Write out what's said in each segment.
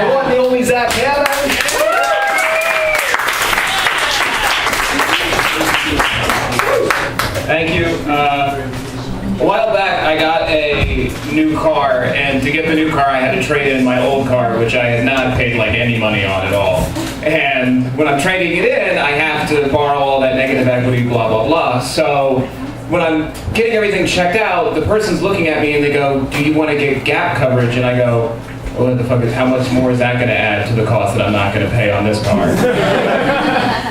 the one, the only Zack Hammond. Thank you. A while back, I got a new car, and to get the new car, I had to trade in my old car, which I had not paid like any money on at all. And when I'm trading it in, I have to borrow all that negative equity, blah, blah, blah. So when I'm getting everything checked out, the person's looking at me and they go, do you want to get gap coverage? And I go, what the fuck is, how much more is that going to add to the cost that I'm not going to pay on this car?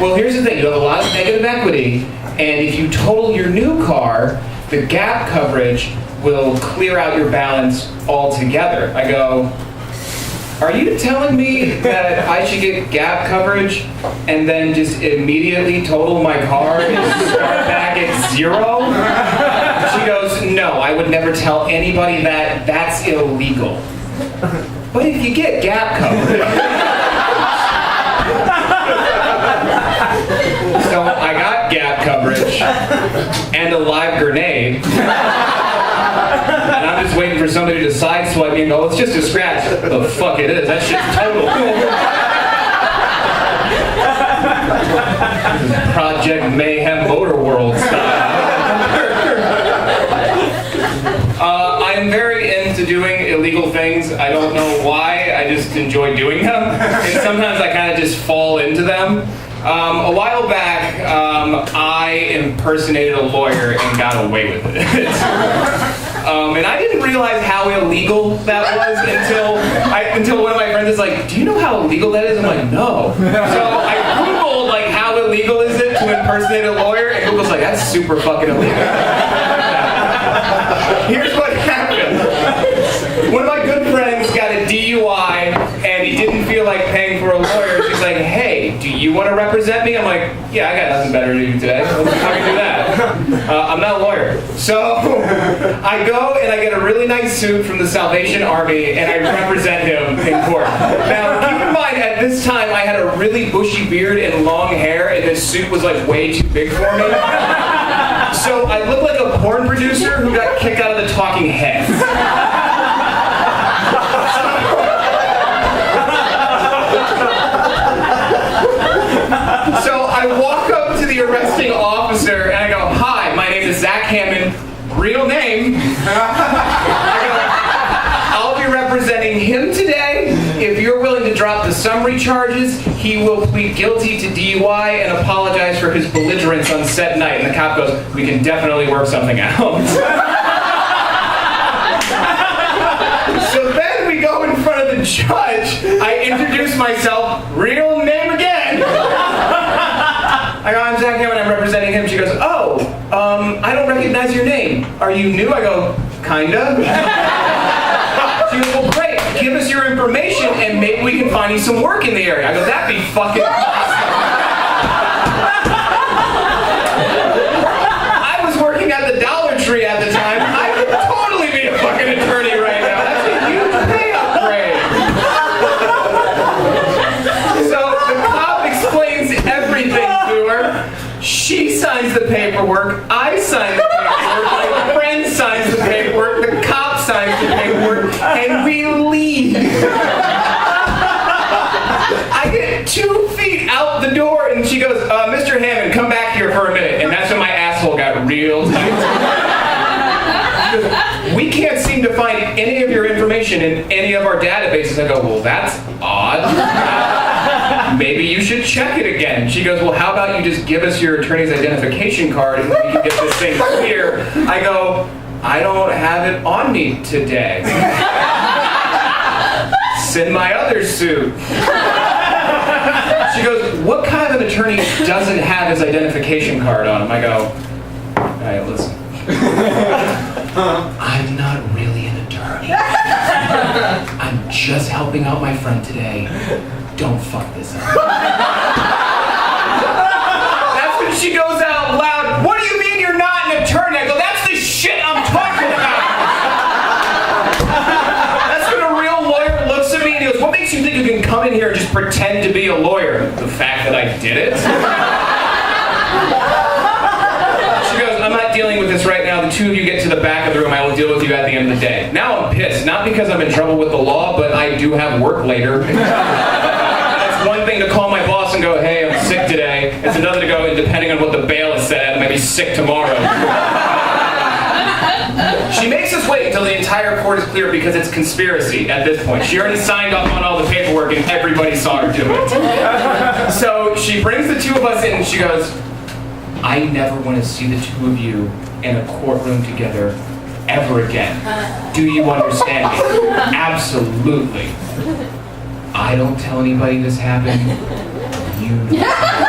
Well, here's the thing, you have a lot of negative equity, and if you total your new car, the gap coverage will clear out your balance altogether. I go, are you telling me that I should get gap coverage and then just immediately total my car and start back at zero? She goes, no, I would never tell anybody that. That's illegal. But if you get gap coverage... So I got gap coverage and a live grenade. And I'm just waiting for somebody to sideswipe me and go, it's just a scratch. The fuck it is. That shit's total. Project Mayhem Motor World style. I'm very into doing illegal things. I don't know why. I just enjoy doing them. And sometimes I kind of just fall into them. A while back, I impersonated a lawyer and got away with it. And I didn't realize how illegal that was until one of my friends is like, do you know how illegal that is? I'm like, no. So I Googled, like, how illegal is it to impersonate a lawyer? And Google's like, that's super fucking illegal. Here's what happened. One of my good friends got a DUI and he didn't feel like paying for a lawyer. She's like, hey, do you want to represent me? I'm like, yeah, I got nothing better to do today. I can do that. I'm not a lawyer. So I go and I get a really nice suit from the Salvation Army and I represent him in court. Now, keep in mind, at this time, I had a really bushy beard and long hair and this suit was like way too big for me. So I look like a porn producer who got kicked out of the Talking Heads. So I walk up to the arresting officer and I go, hi, my name is Zack Hammond, real name. I go, I'll be representing him today. If you're willing to drop the summary charges, he will plead guilty to DUI and apologize for his belligerence on set night. And the cop goes, we can definitely work something out. So then we go in front of the judge. I introduce myself, real name again. I go, I'm Zack Hammond, I'm representing him. She goes, oh, I don't recognize your name. Are you new? I go, kinda. She goes, well, great. Give us your information and maybe we can find you some work in the area. I go, that'd be fucking awesome. I was working at the Dollar Tree at the time. I could totally be a fucking attorney right now. That's a huge pay upgrade. So the cop explains everything to her. She signs the paperwork. I sign the paperwork. My friend signs the paperwork. The cop signs the paperwork. And we leave. I get 2 feet out the door and she goes, Mr. Hammond, come back here for a minute. And that's when my asshole got real tight. She goes, we can't seem to find any of your information in any of our databases. I go, well, that's odd. Maybe you should check it again. She goes, well, how about you just give us your attorney's identification card and we can get this thing clear. I go, I don't have it on me today. Send my other suit. She goes, what kind of an attorney doesn't have his identification card on him? I go, hey, listen. I'm not really an attorney. I'm just helping out my friend today. Don't fuck this up. That's when she goes out loud, what do you mean you're not an attorney? I go, that's the shit I'm talking about. That's when a real lawyer looks at me and he goes, what makes you think you can come in here and just pretend to be a lawyer? The fact that I did it? She goes, I'm not dealing with this right now. The two of you get to the back of the room, I will deal with you at the end of the day. Now I'm pissed, not because I'm in trouble with the law, but I do have work later. It's one thing to call my boss and go, hey, I'm sick today. It's another to go, and depending on what the bail is set at, I might be sick tomorrow. She makes us wait until the entire court is clear because it's conspiracy at this point. She already signed off on all the paperwork and everybody saw her do it. So she brings the two of us in and she goes, I never want to see the two of you in a courtroom together ever again. Do you understand me? Absolutely. I don't tell anybody this happened. You know.